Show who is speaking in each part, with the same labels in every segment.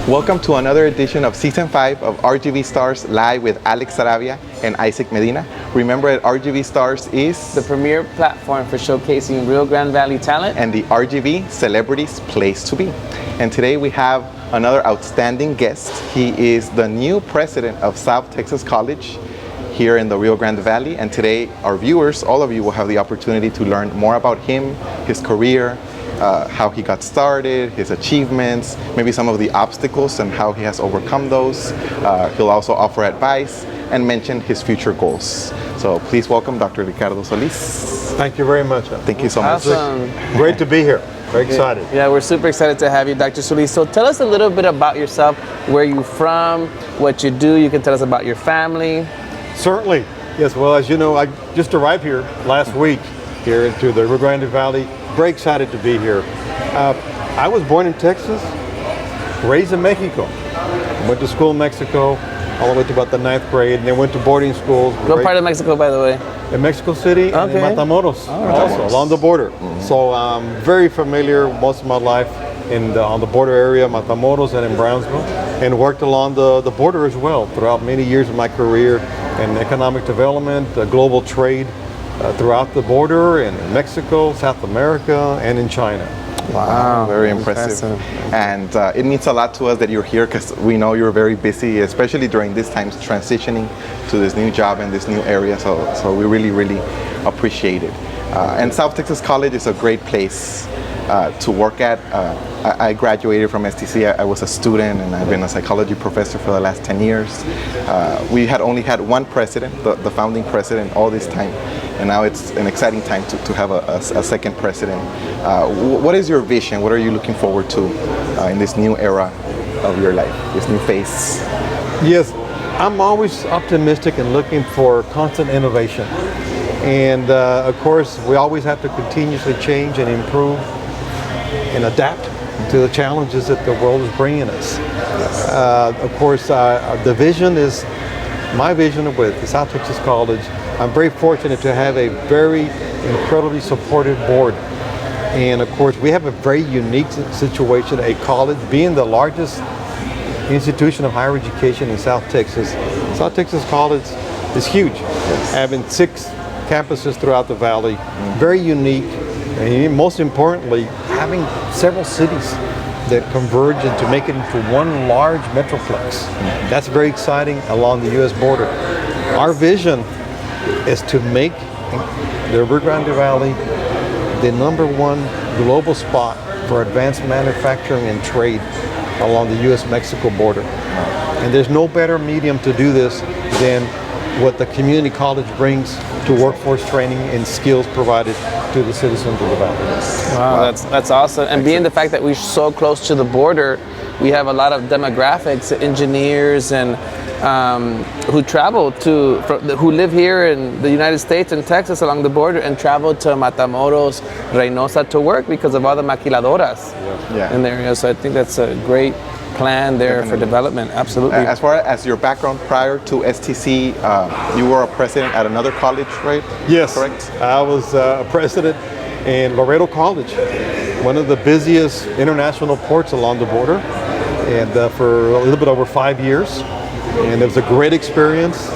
Speaker 1: Welcome to another edition of Season 5 of RGV Stars Live with Alex Sarabia and Isaac Medina. Remember that RGV Stars is
Speaker 2: the premier platform for showcasing Rio Grande Valley talent
Speaker 1: and the RGV Celebrities Place to Be. And today we have another outstanding guest. He is the new president of South Texas College here in the Rio Grande Valley. And today our viewers, all of you, will have the opportunity to learn more about him, his career, how he got started, his achievements, maybe some of the obstacles and how he has overcome those. He'll also offer advice and mention his future goals. So please welcome Dr. Ricardo Solis.
Speaker 3: Thank you very much.
Speaker 1: Thank you so much.
Speaker 2: Awesome.
Speaker 3: Great to be here. Very excited.
Speaker 2: Yeah, we're super excited to have you, Dr. Solis. So tell us a little bit about yourself, where you're from, what you do. You can tell us about your family.
Speaker 3: Certainly. Yes, well, as you know, I just arrived here last week here into the Rio Grande Valley. Very excited to be here. I was born in Texas, raised in Mexico. Went to school in Mexico all the way to about the 9th grade, and then went to boarding schools.
Speaker 2: What part of Mexico, by the way?
Speaker 3: In Mexico City and in Matamoros, also along the border. So I'm very familiar most of my life on the border area, Matamoros and in Brownsville, and worked along the border as well throughout many years of my career in economic development, global trade, throughout the border in Mexico, South America, and in China.
Speaker 1: Wow, very impressive. And it means a lot to us that you're here because we know you're very busy, especially during these times transitioning to this new job and this new area. So we really, really appreciate it. And South Texas College is a great place to work at. I graduated from STC. I was a student and I've been a psychology professor for the last 10 years. We had only had one president, the founding president, all this time. And now it's an exciting time to have a second president. What is your vision? What are you looking forward to in this new era of your life, this new phase?
Speaker 3: Yes, I'm always optimistic and looking for constant innovation. And of course, we always have to continuously change and improve and adapt to the challenges that the world is bringing us. Of course, the vision is, my vision with the South Texas College, I'm very fortunate to have a very incredibly supportive board. And of course, we have a very unique situation, a college being the largest institution of higher education in South Texas. South Texas College is huge, having 6 campuses throughout the valley, very unique, and most importantly, having several cities that converge and to make it into one large metroplex. That's very exciting along the U.S. border. Our vision is to make the Rio Grande Valley the #1 global spot for advanced manufacturing and trade along the U.S.-Mexico border. And there's no better medium to do this than what the community college brings to workforce training and skills provided to the citizens of the valley.
Speaker 2: Wow, that's awesome. And being the fact that we're so close to the border, we have a lot of demographics, engineers, and who live here in the United States and Texas along the border and travel to Matamoros, Reynosa to work because of all the maquiladoras in the area. So I think that's a great plan there for development. Absolutely.
Speaker 1: As far as your background prior to STC, you were a president at another college, right?
Speaker 3: Yes,
Speaker 1: correct.
Speaker 3: I was a president in Laredo College, one of the busiest international ports along the border, and for a little bit over 5 years. And it was a great experience.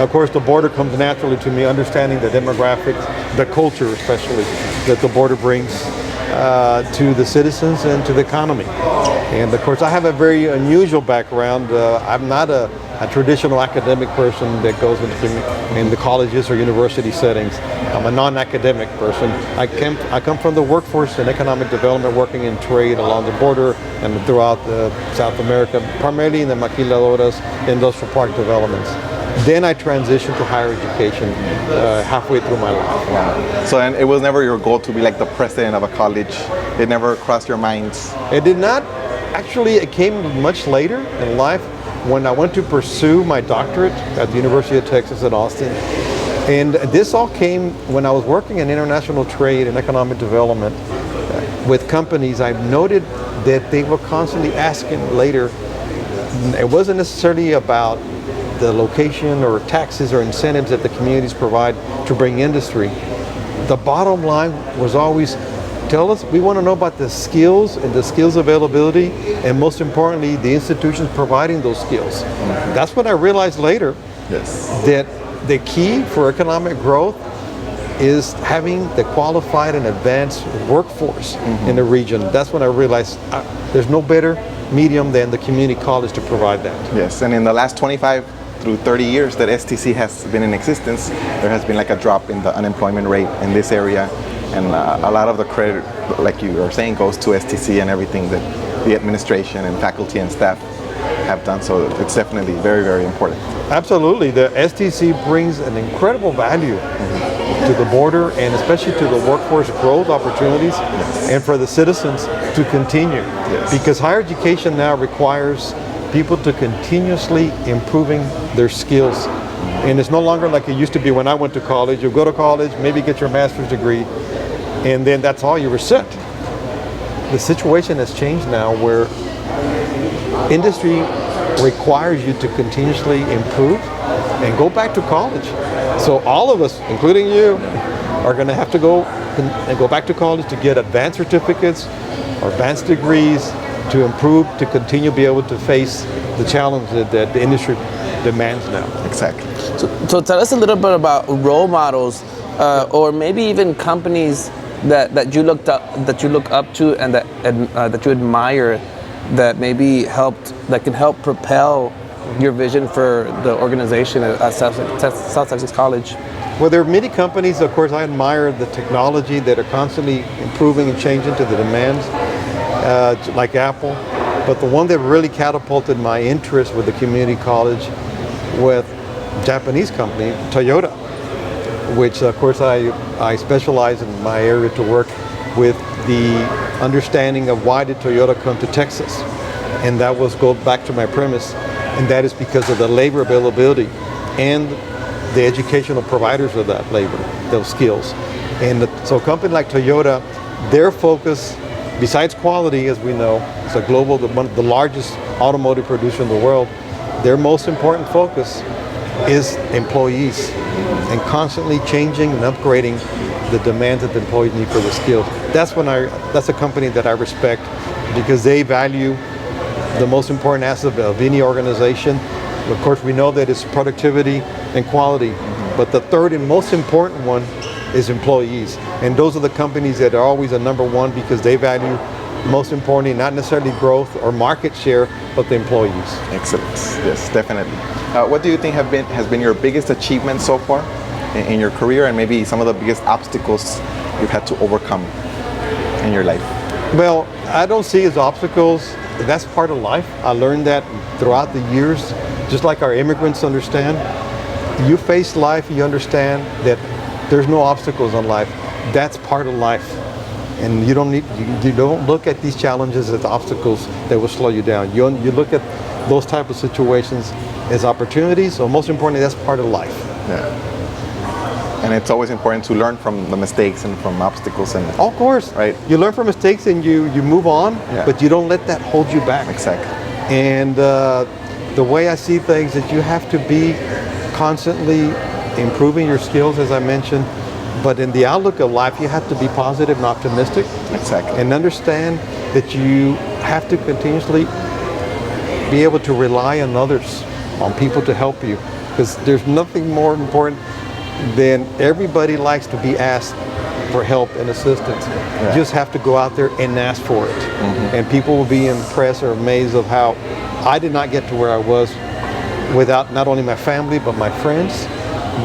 Speaker 3: Of course, the border comes naturally to me, understanding the demographics, the culture especially, that the border brings to the citizens and to the economy. And of course, I have a very unusual background. I'm not a traditional academic person that goes in the colleges or university settings. I'm a non-academic person. I come from the workforce and economic development, working in trade along the border and throughout South America, primarily in the maquiladoras, industrial park developments. Then I transitioned to higher education halfway through my life.
Speaker 1: Wow. So and it was never your goal to be like the president of a college? It never crossed your minds?
Speaker 3: It did not. Actually, it came much later in life when I went to pursue my doctorate at the University of Texas at Austin. And this all came when I was working in international trade and economic development with companies. I've noted that they were constantly asking later, it wasn't necessarily about the location or taxes or incentives that the communities provide to bring industry. The bottom line was always tell us. We want to know about the skills and the skills availability, and most importantly, the institutions providing those skills. That's what I realized later.
Speaker 1: Yes.
Speaker 3: That the key for economic growth is having the qualified and advanced workforce in the region. That's when I realized there's no better medium than the community college to provide that.
Speaker 1: Yes, and in the last 25 through 30 years that STC has been in existence, there has been like a drop in the unemployment rate in this area, and a lot of the credit, like you are saying, goes to STC and everything that the administration and faculty and staff have done. So it's definitely very, very important.
Speaker 3: Absolutely, the STC brings an incredible value to the border, and especially to the workforce growth opportunities, and for the citizens to continue. Because higher education now requires people to continuously improving their skills. And it's no longer like it used to be when I went to college. You go to college, maybe get your master's degree, and then that's all you were set. The situation has changed now where industry requires you to continuously improve and go back to college. So all of us, including you, are going to have to go back to college to get advanced certificates or advanced degrees to improve, to continue to be able to face the challenges that the industry demands now.
Speaker 1: Exactly.
Speaker 2: So tell us a little bit about role models, or maybe even companies that you look up to and that you admire, that maybe can help propel your vision for the organization at South Texas College.
Speaker 3: Well, there are many companies, of course. I admire the technology that are constantly improving and changing to the demands, like Apple. But the one that really catapulted my interest with the community college with Japanese company, Toyota, which of course I specialize in my area to work with the understanding of why did Toyota come to Texas. And that go back to my premise, and that is because of the labor availability and the educational providers of that labor, those skills. And so a company like Toyota, their focus, besides quality, as we know, it's a global, one of the largest automotive producer in the world, their most important focus is employees, and constantly changing and upgrading the demands that the employees need for the skills. That's a company that I respect, because they value the most important asset of any organization. Of course, we know that it's productivity and quality, but the third and most important one is employees. And those are the companies that are always a number one, because they value, most importantly, not necessarily growth or market share, but the employees.
Speaker 1: Excellent. Yes, definitely. What do you think has been your biggest achievement so far in your career, and maybe some of the biggest obstacles you've had to overcome in your life?
Speaker 3: Well, I don't see as obstacles. That's part of life. I learned that throughout the years, just like our immigrants understand. You face life, you understand that there's no obstacles in life. That's part of life. And you don't look at these challenges as obstacles that will slow you down. You look at those type of situations as opportunities, so most importantly, that's part of life.
Speaker 1: Yeah. And it's always important to learn from the mistakes and from obstacles. And
Speaker 3: of course,
Speaker 1: right?
Speaker 3: You learn from mistakes and you move on, but you don't let that hold you back.
Speaker 1: Exactly.
Speaker 3: And the way I see things is you have to be constantly improving your skills, as I mentioned, but in the outlook of life, you have to be positive and optimistic.
Speaker 1: Exactly.
Speaker 3: And understand that you have to continuously be able to rely on others, on people to help you, because there's nothing more important than everybody likes to be asked for help and assistance. Yeah. You just have to go out there and ask for it. And people will be impressed or amazed of how I did not get to where I was without not only my family, but my friends,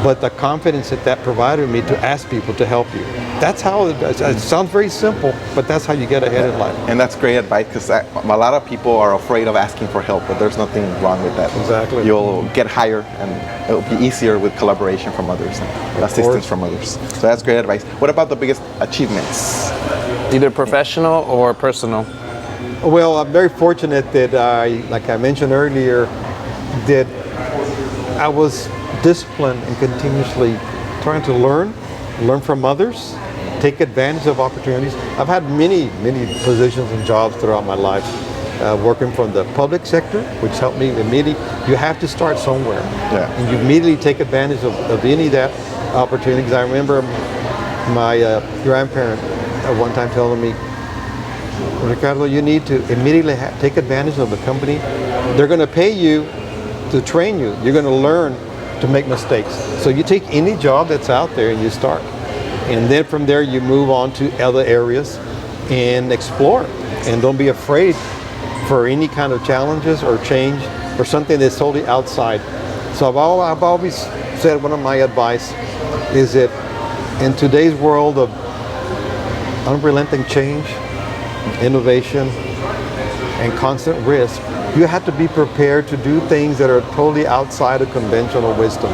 Speaker 3: but the confidence that provided me to ask people to help you. That's how it sounds very simple, but that's how you get ahead in life.
Speaker 1: And that's great advice, because a lot of people are afraid of asking for help, but there's nothing wrong with that.
Speaker 3: Exactly.
Speaker 1: You'll get higher, and it'll be easier with collaboration from others and assistance from others. So that's great advice. What about the biggest achievements?
Speaker 2: Either professional or personal?
Speaker 3: Well, I'm very fortunate that like I mentioned earlier, that I was disciplined and continuously trying to learn from others, take advantage of opportunities. I've had many positions and jobs throughout my life, working from the public sector, which helped me immediately. You have to start somewhere, and you immediately take advantage of any of that opportunity. Because I remember my grandparent at one time telling me, Ricardo, you need to immediately take advantage of the company. They're going to pay you to train you. You're going to learn to make mistakes. So you take any job that's out there and you start. And then from there you move on to other areas and explore. And don't be afraid for any kind of challenges or change or something that's totally outside. So I've always said one of my advice is that in today's world of unrelenting change, innovation, and constant risk, you have to be prepared to do things that are totally outside of conventional wisdom.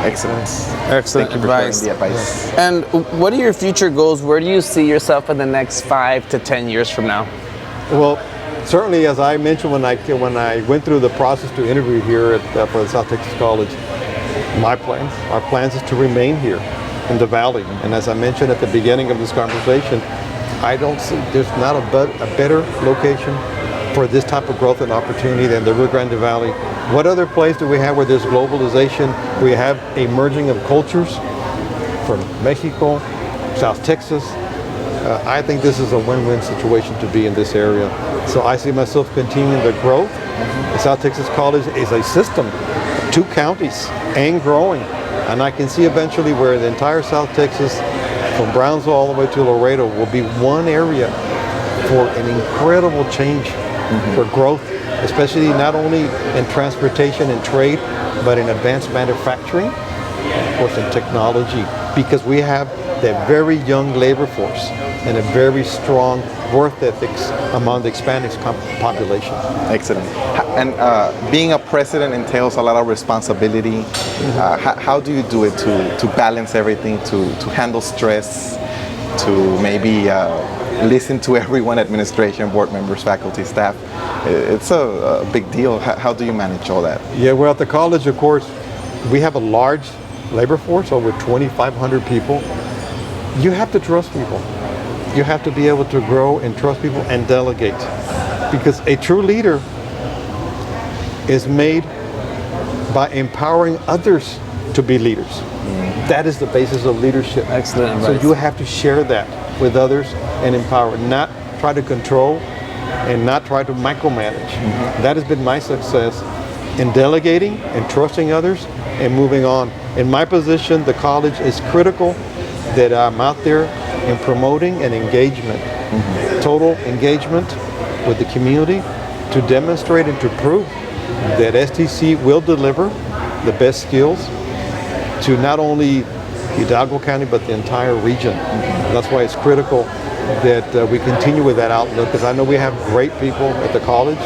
Speaker 1: Excellent.
Speaker 2: Excellent advice.
Speaker 1: The advice.
Speaker 2: And what are your future goals? Where do you see yourself in the next 5 to 10 years from now?
Speaker 3: Well, certainly, as I mentioned when I went through the process to interview here for the South Texas College, our plans is to remain here in the Valley. And as I mentioned at the beginning of this conversation, I don't see there's not a better location for this type of growth and opportunity than the Rio Grande Valley. What other place do we have where there's globalization? We have a merging of cultures from Mexico, South Texas. I think this is a win-win situation to be in this area. So I see myself continuing the growth. The South Texas College is a system, 2 counties, and growing. And I can see eventually where the entire South Texas, from Brownsville all the way to Laredo, will be one area for an incredible change, for growth, especially not only in transportation and trade, but in advanced manufacturing, of course in technology, because we have that very young labor force and a very strong work ethics among the Hispanic population.
Speaker 1: Excellent. And being a president entails a lot of responsibility. How do you do it to balance everything, to handle stress, to maybe listen to everyone, administration, board members, faculty, staff? It's a big deal. How do you manage all that?
Speaker 3: Yeah, well, at the college, of course, we have a large labor force, over 2,500 people. You have to trust people. You have to be able to grow and trust people and delegate. Because a true leader is made by empowering others to be leaders. That is the basis of leadership.
Speaker 2: Excellent advice.
Speaker 3: So you have to share that with others and empower, not try to control and not try to micromanage. That has been my success in delegating and trusting others and moving on. In my position, the college is critical that I'm out there in promoting an engagement, total engagement with the community to demonstrate and to prove that STC will deliver the best skills to not only Hidalgo County, but the entire region. That's why it's critical that we continue with that outlook, because I know we have great people at the college,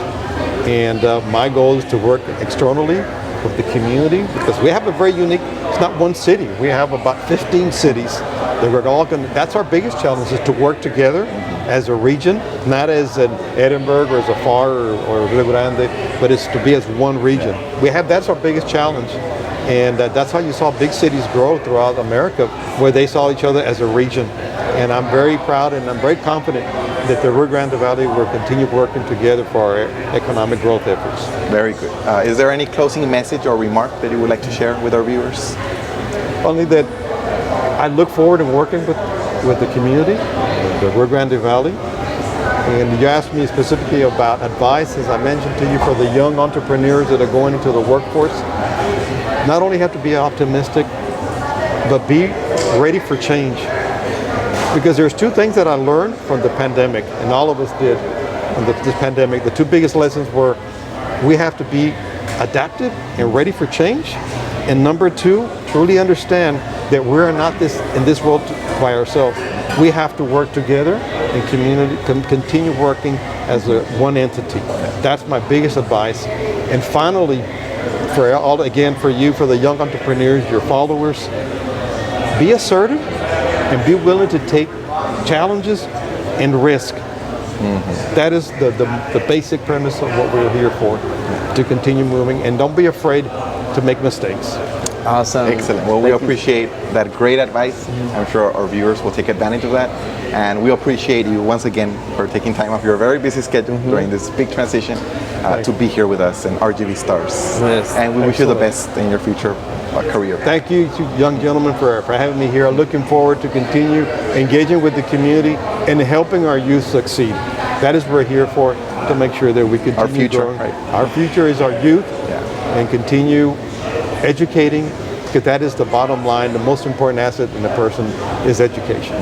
Speaker 3: and my goal is to work externally with the community, because we have a very unique, it's not one city, we have about 15 cities that we're all going to, that's our biggest challenge, is to work together as a region, not as an Edinburgh or as a FAR or Rio Grande, but it's to be as one region. That's our biggest challenge. And that's how you saw big cities grow throughout America, where they saw each other as a region. And I'm very proud and I'm very confident that the Rio Grande Valley will continue working together for our economic growth efforts.
Speaker 1: Very good. Is there any closing message or remark that you would like to share with our viewers?
Speaker 3: Only that I look forward to working with the community, the Rio Grande Valley. And you asked me specifically about advice, as I mentioned to you, for the young entrepreneurs that are going into the workforce. Not only have to be optimistic, but be ready for change. Because there's 2 things that I learned from the pandemic, and all of us did from this pandemic. The 2 biggest lessons were we have to be adaptive and ready for change. And number 2, truly understand that we're not in this world by ourselves. We have to work together and continue working as one entity. That's my biggest advice. And finally, for you, for the young entrepreneurs, your followers, be assertive and be willing to take challenges and risk. That is the basic premise of what we're here for, to continue moving, and don't be afraid to make mistakes.
Speaker 2: Awesome.
Speaker 1: Excellent. Well, we appreciate that great advice. I'm sure our viewers will take advantage of that. And we appreciate you once again for taking time off your very busy schedule during this big transition to be here with us in RGV Stars.
Speaker 2: Yes.
Speaker 1: And we wish you the best in your future career.
Speaker 3: Thank you, young gentlemen, for having me here. Looking forward to continue engaging with the community and helping our youth succeed. That is what we're here for, to make sure that we continue
Speaker 1: Our future,
Speaker 3: growing.
Speaker 1: right?
Speaker 3: Our future is our youth, and continue educating, because that is the bottom line. The most important asset in a person is education.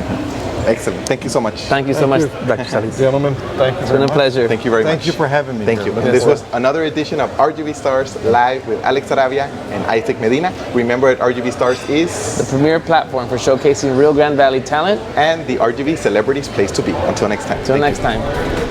Speaker 1: Excellent. Thank you so much.
Speaker 2: Thank you so much, Dr. Solis.
Speaker 3: Gentlemen, thank you.
Speaker 2: It's been a pleasure.
Speaker 1: Thank you very much.
Speaker 3: Thank you for having me.
Speaker 1: Thank
Speaker 3: here.
Speaker 1: you. And this was another edition of RGV Stars Live with Alex Arabia and Isaac Medina. Remember that RGV Stars is
Speaker 2: The premier platform for showcasing Rio Grande Valley talent.
Speaker 1: and the RGV Celebrities Place to Be. Until next time.
Speaker 2: Until next time.